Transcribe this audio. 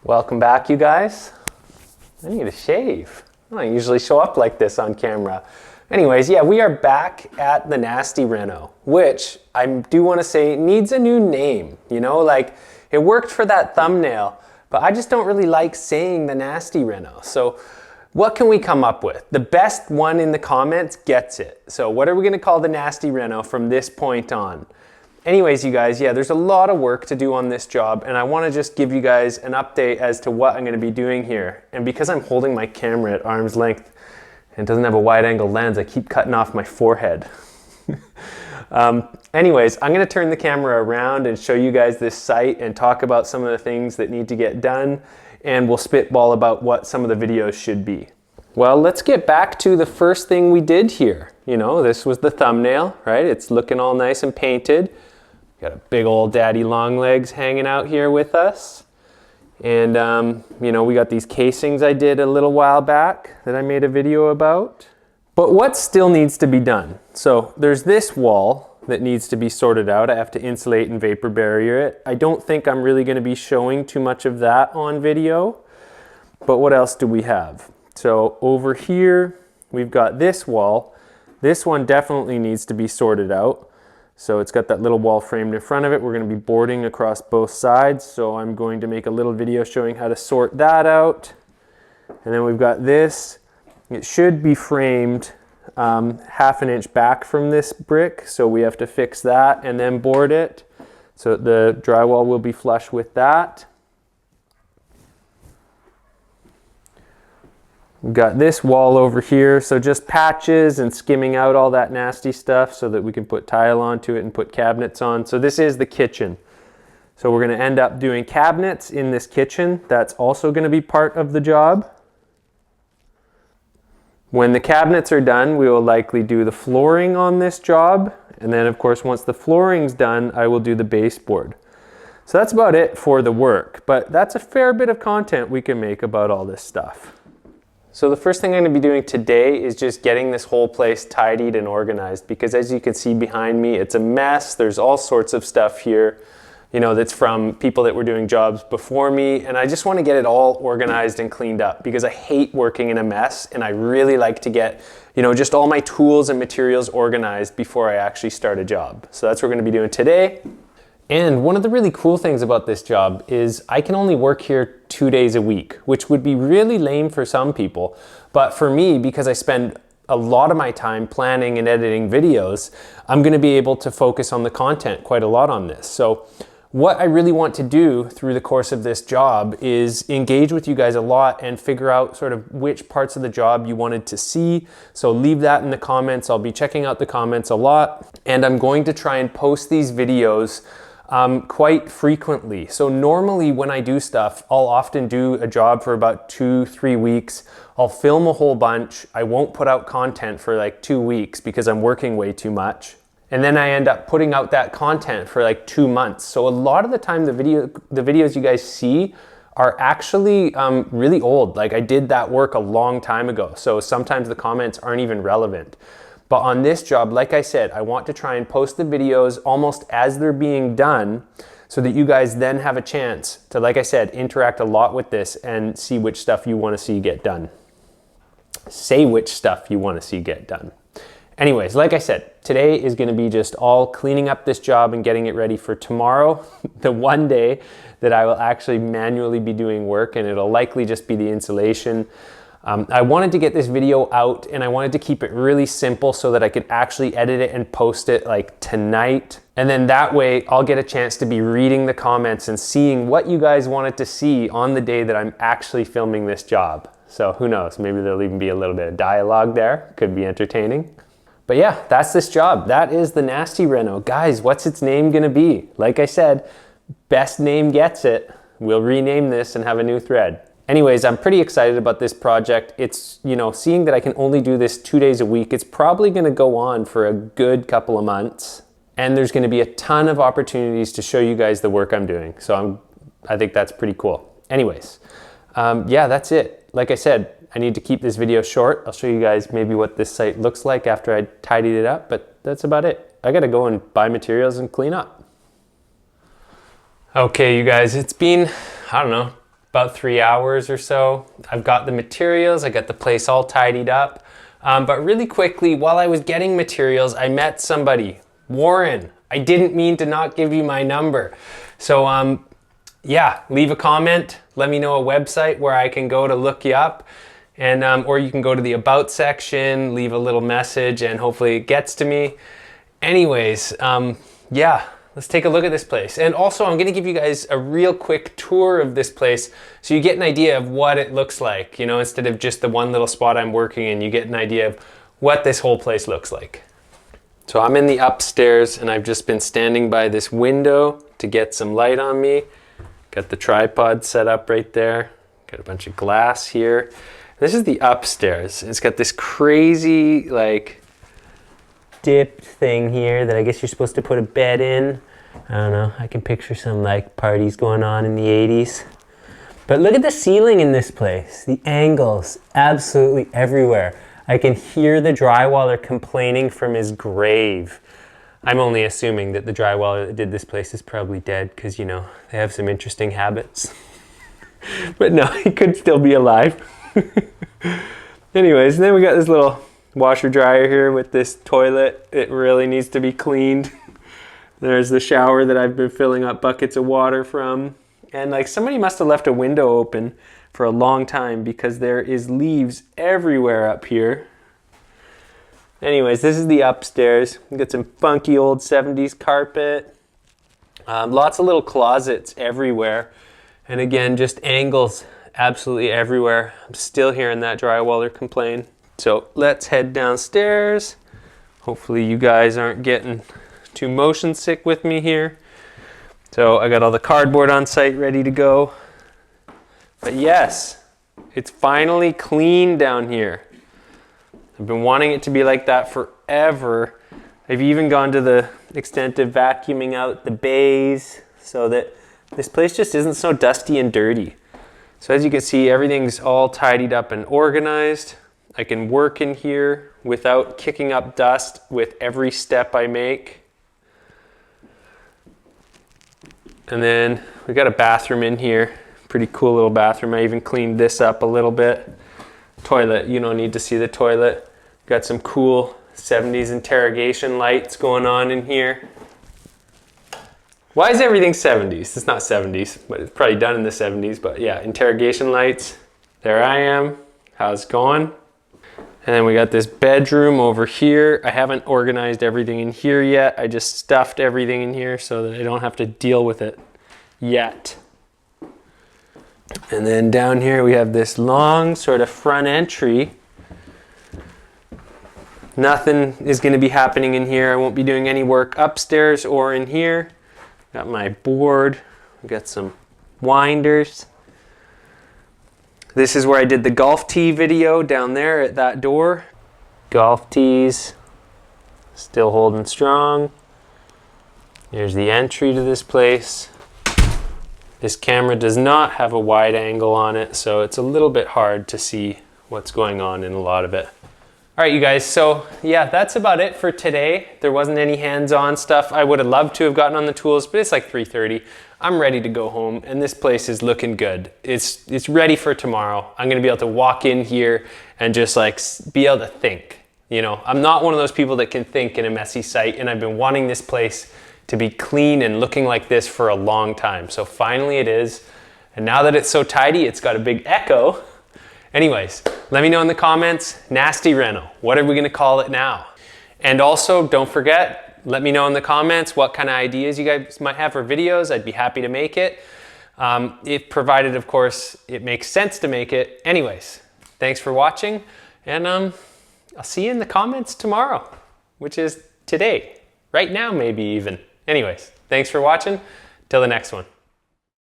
Welcome back, you guys. I need a shave. I don't usually show up like this on camera. Anyways, yeah, we are back at the Nasty Reno, which I do want to say needs a new name. You know, like it worked for that thumbnail, but I just don't really like saying the Nasty Reno. So what can we come up with? The best one in the comments gets it. So what are we going to call the Nasty Reno from this point on? Anyways, you guys, yeah, there's a lot of work to do on this job, and I want to just give you guys an update as to what I'm going to be doing here. And because I'm holding my camera at arm's length and it doesn't have a wide angle lens, I keep cutting off my forehead. Anyways, I'm going to turn the camera around and show you guys this site and talk about some of the things that need to get done, and we'll spitball about what some of the videos should be. Well, let's get back to the first thing we did here. You know, this was the thumbnail, right? It's looking all nice and painted. Got a big old daddy long legs hanging out here with us. And, you know, we got these casings I did a little while back that I made a video about. But what still needs to be done? So there's this wall that needs to be sorted out. I have to insulate and vapor barrier it. I don't think I'm really going to be showing too much of that on video. But what else do we have? So over here, we've got this wall. This one definitely needs to be sorted out. So it's got that little wall framed in front of it. We're going to be boarding across both sides. So I'm going to make a little video showing how to sort that out. And then we've got this. It should be framed half an inch back from this brick. So we have to fix that and then board it. So the drywall will be flush with that. We've got this wall over here, so just patches and skimming out all that nasty stuff so that we can put tile onto it and put cabinets on. So this is the kitchen. So we're going to end up doing cabinets in this kitchen. That's also going to be part of the job. When the cabinets are done, we will likely do the flooring on this job. And then of course, once the flooring's done, I will do the baseboard. So that's about it for the work, but that's a fair bit of content we can make about all this stuff. So the first thing I'm going to be doing today is just getting this whole place tidied and organized, because as you can see behind me, it's a mess. There's all sorts of stuff here, you know, that's from people that were doing jobs before me. And I just want to get it all organized and cleaned up because I hate working in a mess. And I really like to get, you know, just all my tools and materials organized before I actually start a job. So that's what we're going to be doing today. And one of the really cool things about this job is I can only work here 2 days a week, which would be really lame for some people. But for me, because I spend a lot of my time planning and editing videos, I'm going to be able to focus on the content quite a lot on this. So what I really want to do through the course of this job is engage with you guys a lot and figure out sort of which parts of the job you wanted to see. So leave that in the comments. I'll be checking out the comments a lot, and I'm going to try and post these videos quite frequently. So normally when I do stuff, I'll often do a job for about 2-3 weeks. I'll film a whole bunch. I won't put out content for like 2 weeks because I'm working way too much. And then I end up putting out that content for like 2 months. So a lot of the time the videos you guys see are actually really old. Like I did that work a long time ago. So sometimes the comments aren't even relevant. But on this job, like I said, I want to try and post the videos almost as they're being done so that you guys then have a chance to, like I said, interact a lot with this and see which stuff you want to see get done. Say which stuff you want to see get done. Anyways, like I said, today is going to be just all cleaning up this job and getting it ready for tomorrow, the one day that I will actually manually be doing work, and it'll likely just be the insulation. I wanted to get this video out and I wanted to keep it really simple so that I could actually edit it and post it like tonight. And then that way I'll get a chance to be reading the comments and seeing what you guys wanted to see on the day that I'm actually filming this job. So who knows, maybe there'll even be a little bit of dialogue there. Could be entertaining. But yeah, that's this job. That is the Nasty Reno. Guys, what's its name gonna be? Like I said, best name gets it. We'll rename this and have a new thread. Anyways, I'm pretty excited about this project. It's, you know, seeing that I can only do this 2 days a week, it's probably going to go on for a good couple of months. And there's going to be a ton of opportunities to show you guys the work I'm doing. So I think that's pretty cool. Anyways, yeah, that's it. Like I said, I need to keep this video short. I'll show you guys maybe what this site looks like after I tidied it up, but that's about it. I got to go and buy materials and clean up. Okay, you guys, it's been, I don't know, about 3 hours or so. I've got the materials, I got the place all tidied up. But really quickly, while I was getting materials, I met somebody, Warren. I didn't mean to not give you my number. So yeah, leave a comment. Let me know a website where I can go to look you up. And, or you can go to the About section, leave a little message, and hopefully it gets to me. Anyways, yeah, let's take a look at this place. And also, I'm gonna give you guys a real quick tour of this place so you get an idea of what it looks like, you know, instead of just the one little spot I'm working in, you get an idea of what this whole place looks like. So I'm in the upstairs and I've just been standing by this window to get some light on me. Got the tripod set up right there. Got a bunch of glass here. This is the upstairs. It's got this crazy like dipped thing here that I guess you're supposed to put a bed in. I don't know, I can picture some like parties going on in the 80s. But look at the ceiling in this place. The angles, absolutely everywhere. I can hear the drywaller complaining from his grave. I'm only assuming that the drywaller that did this place is probably dead because, you know, they have some interesting habits. But no, he could still be alive. Anyways, then we got this little washer dryer here with this toilet. It really needs to be cleaned. There's the shower that I've been filling up buckets of water from. And like somebody must have left a window open for a long time because there is leaves everywhere up here. Anyways, this is the upstairs. We got some funky old 70s carpet. Lots of little closets everywhere. And again, just angles absolutely everywhere. I'm still hearing that drywaller complain. So let's head downstairs. Hopefully you guys aren't getting too motion sick with me here. So I got all the cardboard on site ready to go. But yes, it's finally clean down here. I've been wanting it to be like that forever. I've even gone to the extent of vacuuming out the bays so that this place just isn't so dusty and dirty. So as you can see, everything's all tidied up and organized. I can work in here without kicking up dust with every step I make. And then we got a bathroom in here. Pretty cool little bathroom. I even cleaned this up a little bit. Toilet, you don't need to see the toilet. Got some cool 70s interrogation lights going on in here. Why is everything 70s? It's not 70s, but it's probably done in the 70s. But yeah, interrogation lights. There I am. How's it going? And then we got this bedroom over here. I haven't organized everything in here yet. I just stuffed everything in here so that I don't have to deal with it yet. And then down here we have this long sort of front entry. Nothing is going to be happening in here. I won't be doing any work upstairs or in here. Got my board. Got some winders. This is where I did the golf tee video down there at that door. Golf tees, still holding strong. Here's the entry to this place. This camera does not have a wide angle on it, so it's a little bit hard to see what's going on in a lot of it. All right, you guys, so yeah, that's about it for today. There wasn't any hands-on stuff. I would have loved to have gotten on the tools, but it's like 3:30. I'm ready to go home, and this place is looking good. It's ready for tomorrow. I'm gonna be able to walk in here and just like be able to think. You know, I'm not one of those people that can think in a messy site, and I've been wanting this place to be clean and looking like this for a long time. So finally it is, and now that it's so tidy, it's got a big echo. Anyways, let me know in the comments, nasty reno. What are we gonna call it now? And also, don't forget, let me know in the comments what kind of ideas you guys might have for videos. I'd be happy to make it. If provided, of course, it makes sense to make it. Anyways, thanks for watching, and I'll see you in the comments tomorrow, which is today, right now maybe even. Anyways, thanks for watching. Till the next one.